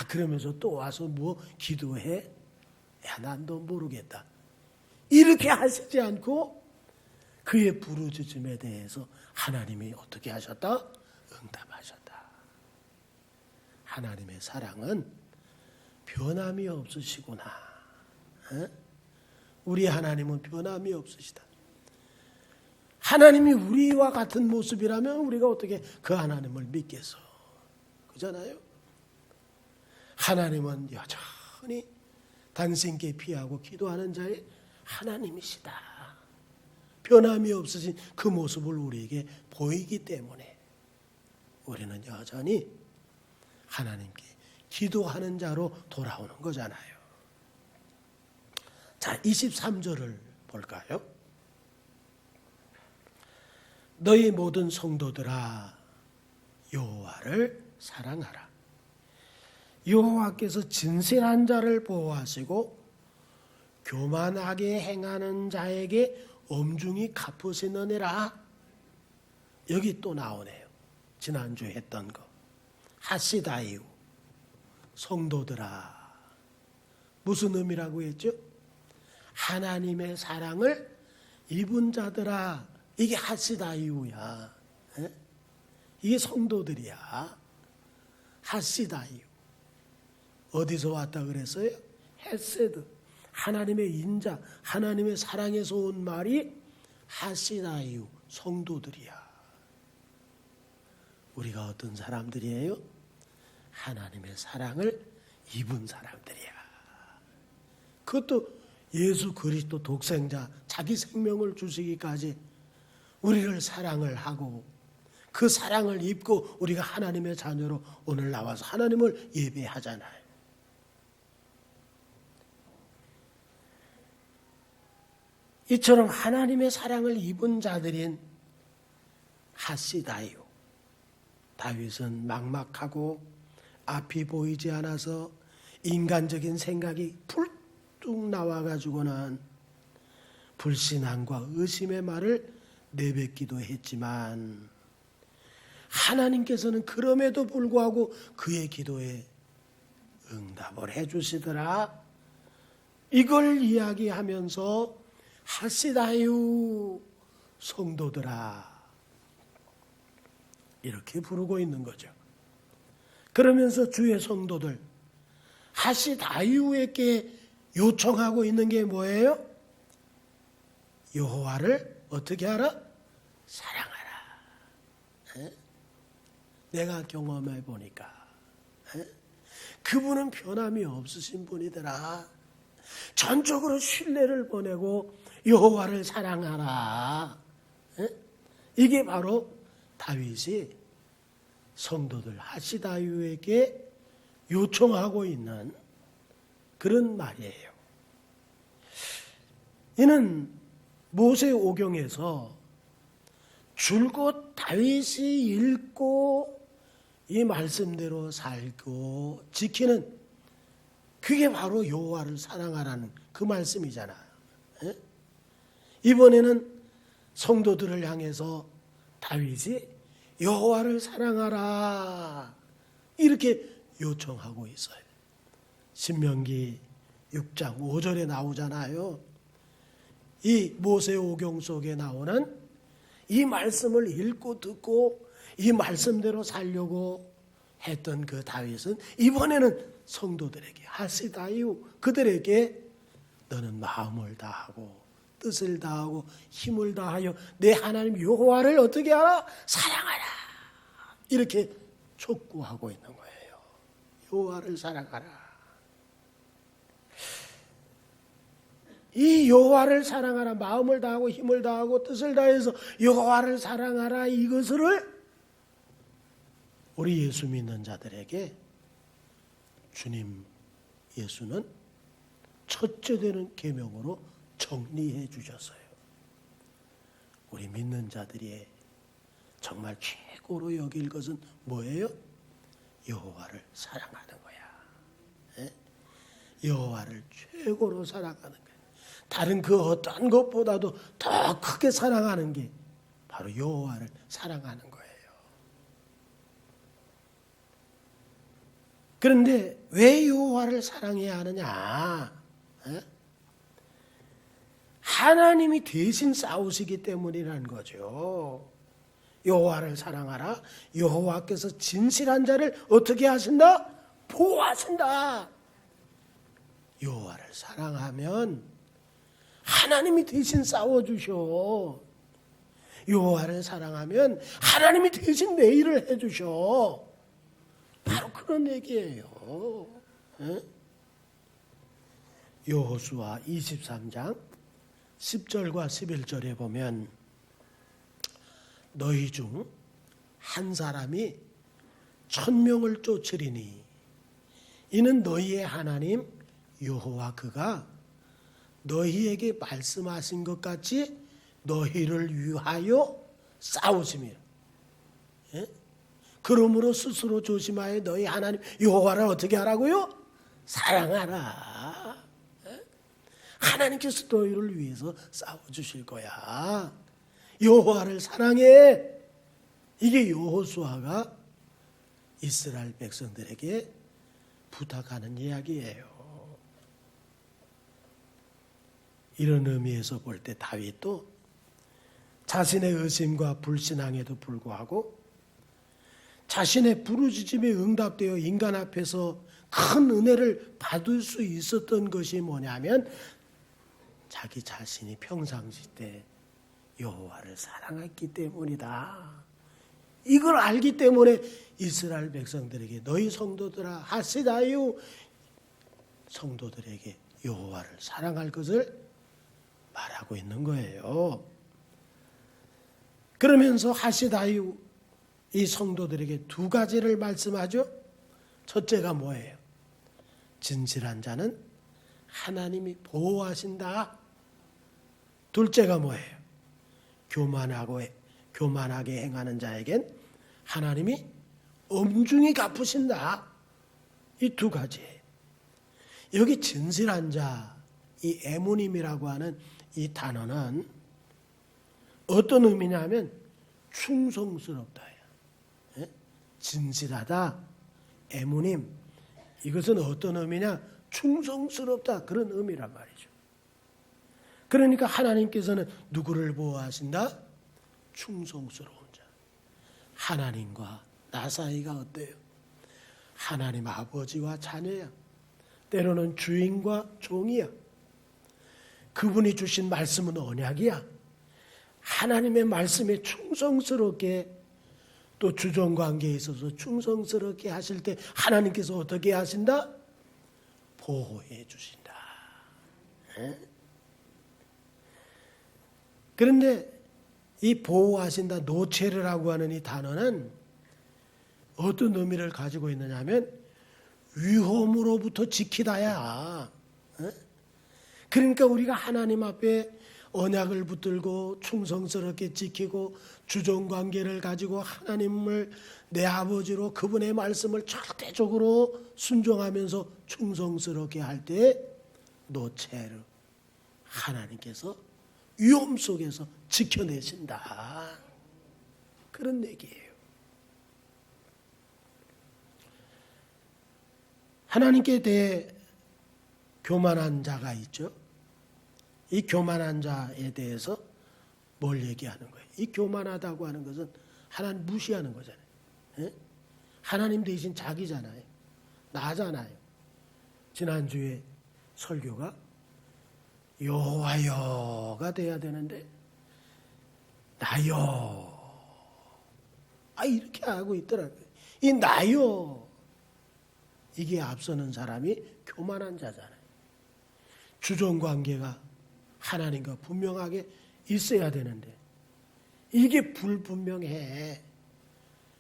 그러면서 또 와서 뭐 기도해? 야, 난 너 모르겠다. 이렇게 하시지 않고 그의 부르짖음에 대해서 하나님이 어떻게 하셨다? 응답하셨다. 하나님의 사랑은 변함이 없으시구나. 우리 하나님은 변함이 없으시다. 하나님이 우리와 같은 모습이라면 우리가 어떻게 그 하나님을 믿겠어? 그잖아요. 하나님은 여전히 당신께 피하고 기도하는 자의 하나님이시다. 변함이 없으신 그 모습을 우리에게 보이기 때문에 우리는 여전히 하나님께 기도하는 자로 돌아오는 거잖아요. 자, 23절을 볼까요? 너희 모든 성도들아 여호와를 사랑하라. 여호와께서 진실한 자를 보호하시고 교만하게 행하는 자에게 엄중히 갚으시느니라. 여기 또 나오네요. 지난주에 했던 거. 하시다이오. 성도들아. 무슨 의미라고 했죠? 하나님의 사랑을 입은 자들아. 이게 하시다이오야. 이게 성도들이야. 하시다이오. 어디서 왔다 그랬어요? 헤세드. 하나님의 인자, 하나님의 사랑에서 온 말이 하시다이오. 성도들이야. 우리가 어떤 사람들이에요? 하나님의 사랑을 입은 사람들이야. 그것도 예수 그리스도 독생자 자기 생명을 주시기까지 우리를 사랑을 하고 그 사랑을 입고 우리가 하나님의 자녀로 오늘 나와서 하나님을 예배하잖아요. 이처럼 하나님의 사랑을 입은 자들인 하시다이오. 다윗은 막막하고 앞이 보이지 않아서 인간적인 생각이 불뚝 나와가지고는 불신앙과 의심의 말을 내뱉기도 했지만 하나님께서는 그럼에도 불구하고 그의 기도에 응답을 해주시더라. 이걸 이야기하면서 하시다유 성도들아 이렇게 부르고 있는 거죠. 그러면서 주의 성도들 하시다유에게 요청하고 있는 게 뭐예요? 여호와를 어떻게 하라? 사랑하라. 내가 경험해 보니까 그분은 변함이 없으신 분이더라. 전적으로 신뢰를 보내고 여호와를 사랑하라. 이게 바로 다윗이 성도들 하시다유에게 요청하고 있는 그런 말이에요. 이는 모세오경에서 줄곧 다윗이 읽고 이 말씀대로 살고 지키는 그게 바로 여호와를 사랑하라는 그 말씀이잖아요. 이번에는 성도들을 향해서 다윗이 여호와를 사랑하라 이렇게 요청하고 있어요. 신명기 6장 5절에 나오잖아요. 이 모세오경 속에 나오는 이 말씀을 읽고 듣고 이 말씀대로 살려고 했던 그 다윗은 이번에는 성도들에게 하시다이오 그들에게 너는 마음을 다하고 뜻을 다하고 힘을 다하여 내 하나님 여호와를 어떻게 하라? 사랑하라. 이렇게 촉구하고 있는 거예요. 여호와를 사랑하라. 이 여호와를 사랑하라, 마음을 다하고 힘을 다하고 뜻을 다해서 여호와를 사랑하라, 이것을 우리 예수 믿는 자들에게 주님 예수는 첫째 되는 계명으로 정리해 주셨어요. 우리 믿는 자들이 정말 최고로 여길 것은 뭐예요? 여호와를 사랑하는 거야. 여호와를 최고로 사랑하는 거야. 다른 그 어떤 것보다도 더 크게 사랑하는 게 바로 여호와를 사랑하는 거예요. 그런데 왜 여호와를 사랑해야 하느냐? 하나님이 대신 싸우시기 때문이라는 거죠. 여호와를 사랑하라. 여호와께서 진실한 자를 어떻게 하신다? 보호하신다. 여호와를 사랑하면 하나님이 대신 싸워주셔. 여호와를 사랑하면 하나님이 대신 내 일을 해주셔. 바로 그런 얘기예요. 여호수아 23장 10절과 11절에 보면 너희 중 한 사람이 1000명을 쫓으리니 이는 너희의 하나님 여호와 그가 너희에게 말씀하신 것 같이 너희를 위하여 싸우심이라. 그러므로 스스로 조심하여 너희 하나님 여호와를 어떻게 하라고요? 사랑하라. 하나님께서 너희를 위해서 싸워주실 거야. 여호와를 사랑해. 이게 여호수아가 이스라엘 백성들에게 부탁하는 이야기예요. 이런 의미에서 볼 때 다윗도 자신의 의심과 불신앙에도 불구하고 자신의 부르짖음에 응답되어 인간 앞에서 큰 은혜를 받을 수 있었던 것이 뭐냐면 자기 자신이 평상시 때 여호와를 사랑했기 때문이다. 이걸 알기 때문에 이스라엘 백성들에게 너희 성도들아 하시다요, 성도들에게 여호와를 사랑할 것을 말하고 있는 거예요. 그러면서 하시다요, 이 성도들에게 두 가지를 말씀하죠. 첫째가 뭐예요? 진실한 자는 하나님이 보호하신다. 둘째가 뭐예요? 교만하게 행하는 자에겐 하나님이 엄중히 갚으신다. 이 두 가지예요. 여기 진실한 자, 이 에모님이라고 하는 이 단어는 어떤 의미냐면 충성스럽다. 진실하다, 에모님, 이것은 어떤 의미냐? 충성스럽다, 그런 의미란 말이죠. 그러니까 하나님께서는 누구를 보호하신다? 충성스러운 자. 하나님과 나 사이가 어때요? 하나님 아버지와 자녀야. 때로는 주인과 종이야. 그분이 주신 말씀은 언약이야. 하나님의 말씀에 충성스럽게, 또 주종관계에 있어서 충성스럽게 하실 때 하나님께서 어떻게 하신다? 보호해 주신다. 그런데 이 보호하신다, 노체르라고 하는 이 단어는 어떤 의미를 가지고 있느냐 하면 위험으로부터 지키다야. 그러니까 우리가 하나님 앞에 언약을 붙들고 충성스럽게 지키고 주종관계를 가지고 하나님을 내 아버지로 그분의 말씀을 절대적으로 순종하면서 충성스럽게 할 때 노체르, 하나님께서 위험 속에서 지켜내신다. 그런 얘기예요. 하나님께 대해 교만한 자가 있죠. 이 교만한 자에 대해서 뭘 얘기하는 거예요? 이 교만하다고 하는 것은 하나님 무시하는 거잖아요. 하나님 대신 자기잖아요. 나잖아요. 지난주에 설교가 여호와여가 돼야 되는데 나여 이렇게 하고 있더라고요. 이 나요. 이게 앞서는 사람이 교만한 자잖아요. 주종관계가 하나님과 분명하게 있어야 되는데 이게 불분명해.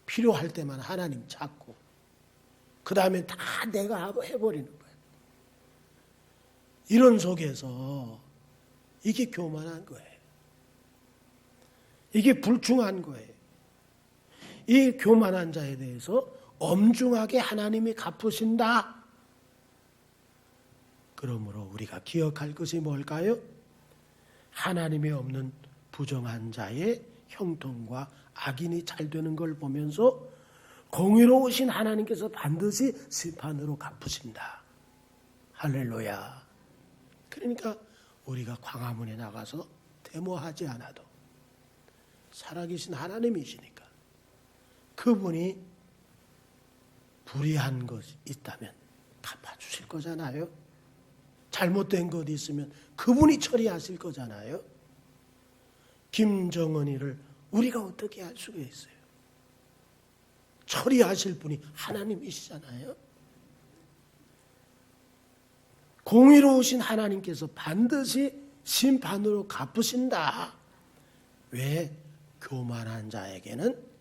필요할 때만 하나님 찾고 그 다음에 다 내가 해버리는 거예요. 이런 속에서 이게 교만한 거예요. 이게 불충한 거예요. 이 교만한 자에 대해서 엄중하게 하나님이 갚으신다. 그러므로 우리가 기억할 것이 뭘까요? 하나님이 없는 부정한 자의 형통과 악인이 잘 되는 걸 보면서 공의로우신 하나님께서 반드시 심판으로 갚으신다. 할렐루야. 그러니까 우리가 광화문에 나가서 데모하지 않아도 살아계신 하나님이시니까 그분이 불의한 것이 있다면 갚아주실 거잖아요. 잘못된 것 있으면 그분이 처리하실 거잖아요. 김정은이를 우리가 어떻게 할 수가 있어요? 처리하실 분이 하나님이시잖아요. 공의로우신 하나님께서 반드시 심판으로 갚으신다. 왜? 교만한 자에게는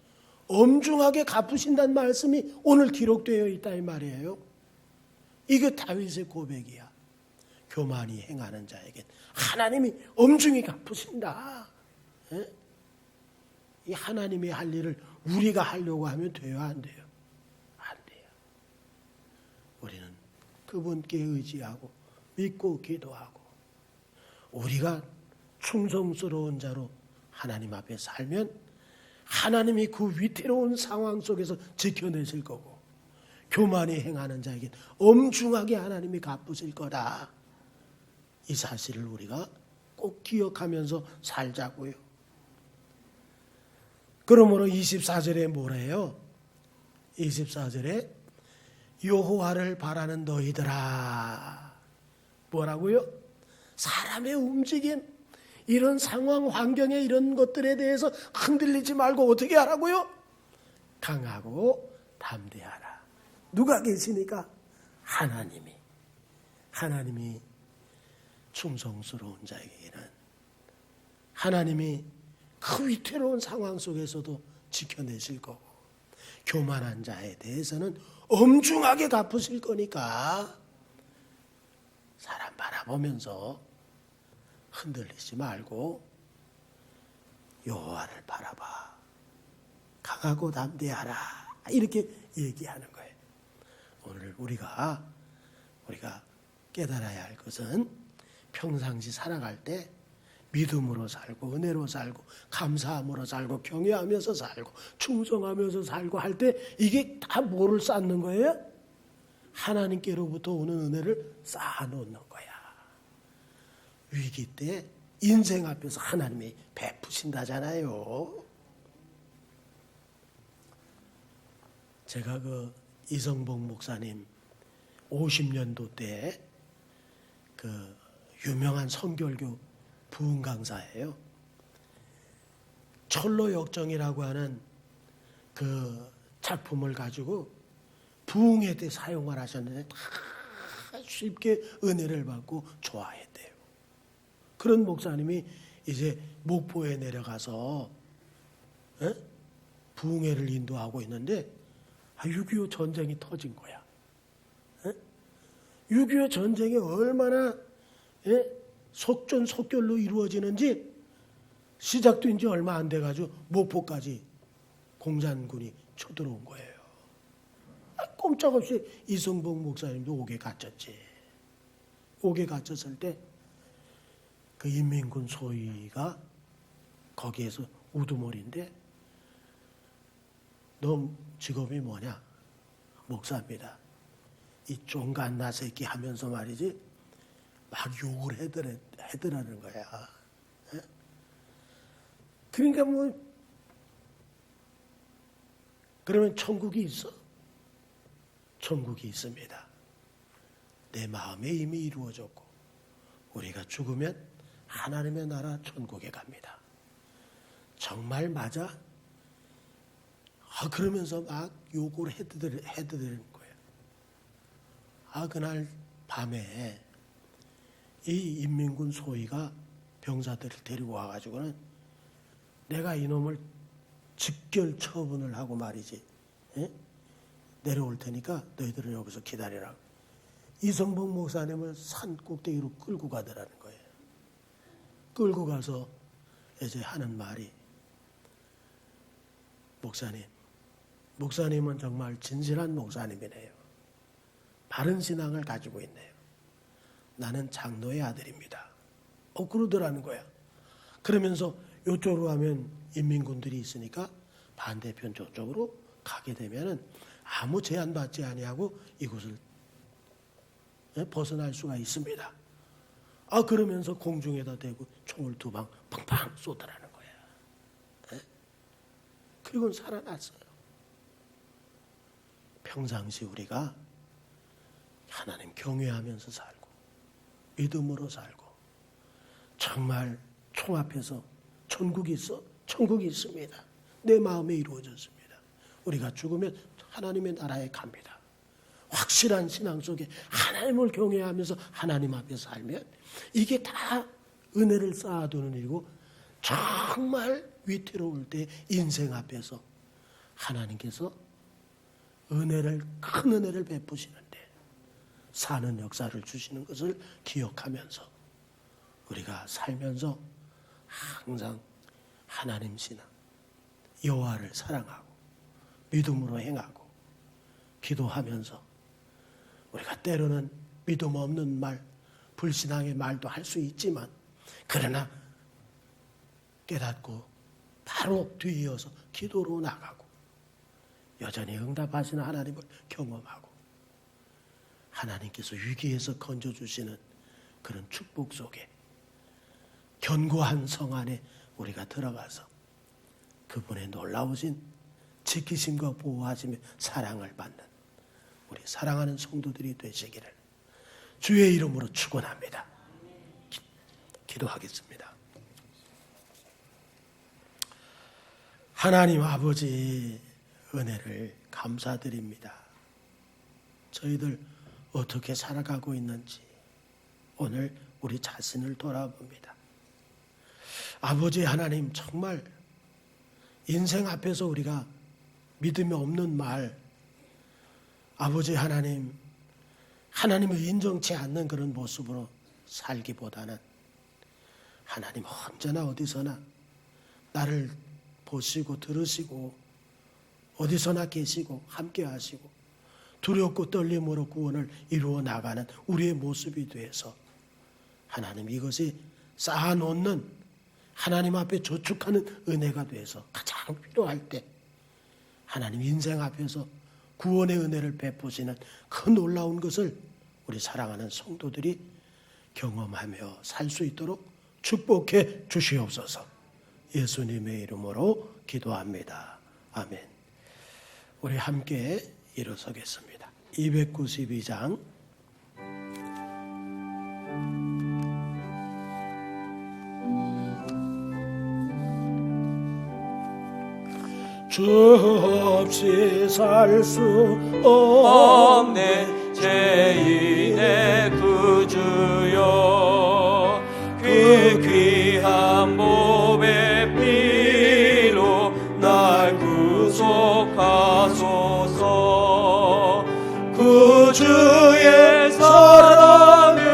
엄중하게 갚으신다는 말씀이 오늘 기록되어 있다 이 말이에요. 이거 다윗의 고백이야. 교만이 행하는 자에겐 하나님이 엄중히 갚으신다. 에? 이 하나님이 할 일을 우리가 하려고 하면 돼요, 안 돼요? 안 돼요. 우리는 그분께 의지하고 믿고 기도하고 우리가 충성스러운 자로 하나님 앞에 살면 하나님이 그 위태로운 상황 속에서 지켜내실 거고 교만이 행하는 자에게 엄중하게 하나님이 갚으실 거다. 이 사실을 우리가 꼭 기억하면서 살자고요. 그러므로 24절에 뭐래요? 24절에 여호와를 바라는 너희들아. 뭐라고요? 사람의 움직임, 이런 상황, 환경에 이런 것들에 대해서 흔들리지 말고 어떻게 하라고요? 강하고 담대하라. 누가 계시니까? 하나님이 충성스러운 자에게는 하나님이 그 위태로운 상황 속에서도 지켜내실 거고 교만한 자에 대해서는 엄중하게 갚으실 거니까 사람 바라보면서 흔들리지 말고 여호와를 바라봐. 강하고 담대하라. 이렇게 얘기하는 거예요. 오늘 우리가 깨달아야 할 것은 평상시 살아갈 때 믿음으로 살고 은혜로 살고 감사함으로 살고 경외하면서 살고 충성하면서 살고 할 때 이게 다 뭐를 쌓는 거예요? 하나님께로부터 오는 은혜를 쌓아놓는 거야. 위기 때 인생 앞에서 하나님이 베푸신다잖아요. 제가 그 이성복 목사님 50년도 때 그 유명한 선결교 부흥 강사예요. 철로 역정이라고 하는 그 작품을 가지고 부흥회 때 사용을 하셨는데 다 쉽게 은혜를 받고 좋아했대요. 그런 목사님이 이제 목포에 내려가서 부흥회를 인도하고 있는데 6.25 전쟁이 터진 거야. 6.25 전쟁이 얼마나 속전속결로 이루어지는지 시작된 지 얼마 안 돼가지고 목포까지 공산군이 쳐들어온 거예요. 꼼짝없이 이성복 목사님도 옥에 갇혔지. 옥에 갇혔을 때 그 인민군 소위가 거기에서 우두머리인데 너 직업이 뭐냐? 목사입니다. 이 쫑간나 새끼 하면서 말이지 막 욕을 해더라는 거야. 그러니까 뭐 그러면 천국이 있어? 천국이 있습니다. 내 마음에 이미 이루어졌고 우리가 죽으면 하나님의 나라 천국에 갑니다. 정말 맞아? 그러면서 막 욕을 해드리는 거예요. 그날 밤에 이 인민군 소위가 병사들을 데리고 와가지고는 내가 이놈을 직결 처분을 하고 말이지, 내려올 테니까 너희들은 여기서 기다리라고. 이성복 목사님을 산 꼭대기로 끌고 가더라는 거예요. 끌고 가서 이제 하는 말이, 목사님은 정말 진실한 목사님이네요. 바른 신앙을 가지고 있네요. 나는 장로의 아들입니다. 그러더라는 거야. 그러면서 이쪽으로 가면 인민군들이 있으니까 반대편 저쪽으로 가게 되면은 아무 제한받지 아니하고 이곳을 벗어날 수가 있습니다. 그러면서 공중에다 대고 총을 2방 팡팡 쏘더라는 거야. 그리고 살아났어요. 평상시 우리가 하나님 경외하면서 살고 믿음으로 살고 정말 총 앞에서 천국이 있어? 천국이 있습니다. 내 마음에 이루어졌습니다. 우리가 죽으면 하나님의 나라에 갑니다. 확실한 신앙 속에 하나님을 경외하면서 하나님 앞에 살면 이게 다 은혜를 쌓아두는 일이고, 정말 위태로울 때 인생 앞에서 하나님께서 큰 은혜를 베푸시는데 사는 역사를 주시는 것을 기억하면서 우리가 살면서 항상 하나님 신앙, 여호와를 사랑하고 믿음으로 행하고 기도하면서 우리가 때로는 믿음 없는 말, 불신앙의 말도 할 수 있지만, 그러나 깨닫고 바로 뒤이어서 기도로 나가고 여전히 응답하시는 하나님을 경험하고 하나님께서 위기에서 건져주시는 그런 축복 속에 견고한 성 안에 우리가 들어가서 그분의 놀라우신 지키심과 보호하심의 사랑을 받는 우리 사랑하는 성도들이 되시기를 주의 이름으로 축원합니다. 기도하겠습니다. 하나님 아버지, 은혜를 감사드립니다. 저희들 어떻게 살아가고 있는지 오늘 우리 자신을 돌아봅니다. 아버지 하나님, 정말 인생 앞에서 우리가 믿음이 없는 말, 아버지 하나님, 하나님을 인정치 않는 그런 모습으로 살기보다는 하나님 언제나 어디서나 나를 보시고 들으시고 어디서나 계시고 함께 하시고 두렵고 떨림으로 구원을 이루어 나가는 우리의 모습이 되어서 하나님, 이것이 쌓아놓는 하나님 앞에 저축하는 은혜가 되어서 가장 필요할 때 하나님 인생 앞에서 구원의 은혜를 베푸시는 그 놀라운 것을 우리 사랑하는 성도들이 경험하며 살 수 있도록 축복해 주시옵소서. 예수님의 이름으로 기도합니다. 아멘. 우리 함께 일어서겠습니다. 292장 주 없이 살 수 없네 죄인의 구주여, 그 귀한 몸의 피로 날 구속하소서. 구주의 사랑으로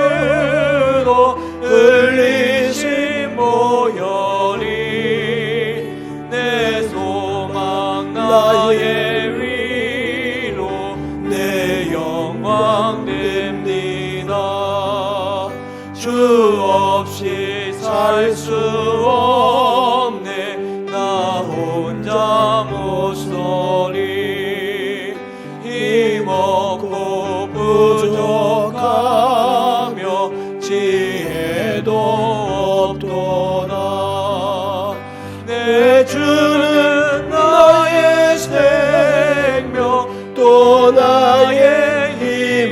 흘리신 보혈이 내 소망 나의 위로 내 영광 됩니다. 주 없이 살 수 없네 나 혼자 못 서리. 힘없고 부족하며 지혜도 없도다. 내 주는 나의 생명 또 나의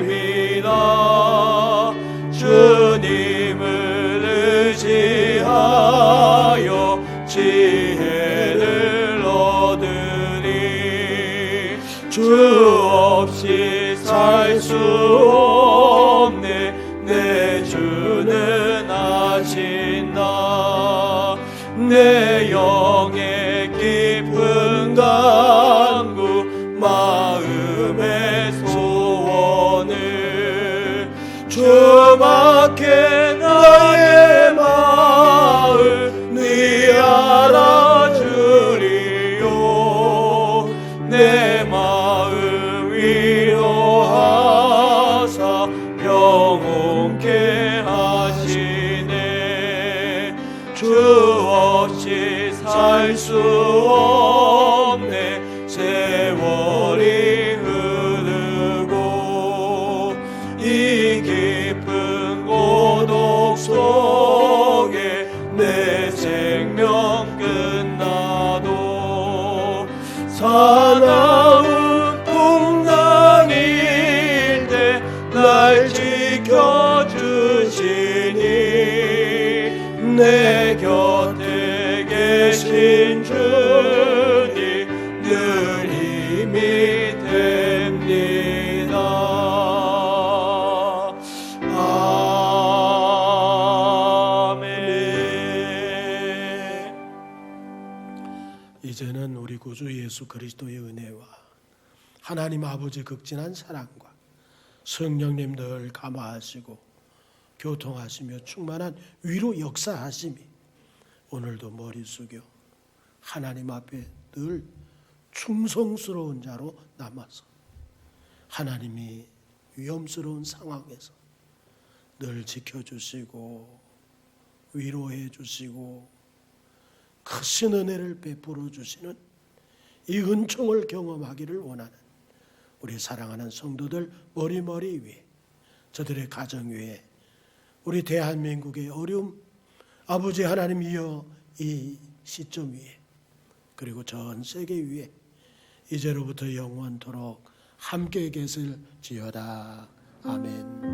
힘이다. 주님을 의지하여 지혜를 얻으리. 하신다. 내 영의 깊은 간구 마음의 소원을 주밖에 나의 마음 네 알아주리요. 내 마음 위로하사 영혼케 하시네. 주 없이 살 수 없네. 세월이 흐르고 이 깊은 고독 속에 내 생명 끝나도 사나운 풍랑일 때 날 지켜주시니 내 곁에 계신 주님 늘 힘이 됩니다. 아멘. 이제는 우리 구주 예수 그리스도의 은혜와 하나님 아버지 극진한 사랑과 성령님 늘 감화하시고 교통하시며 충만한 위로 역사하심이 오늘도 머리 숙여 하나님 앞에 늘 충성스러운 자로 남아서 하나님이 위험스러운 상황에서 늘 지켜주시고 위로해 주시고 크신 은혜를 베풀어 주시는 이 은총을 경험하기를 원하는 우리 사랑하는 성도들 머리 위에, 저들의 가정 위에, 우리 대한민국의 어려움 아버지 하나님이여 이 시점 위에, 그리고 전 세계 위에 이제로부터 영원토록 함께 계실지어다. 아멘.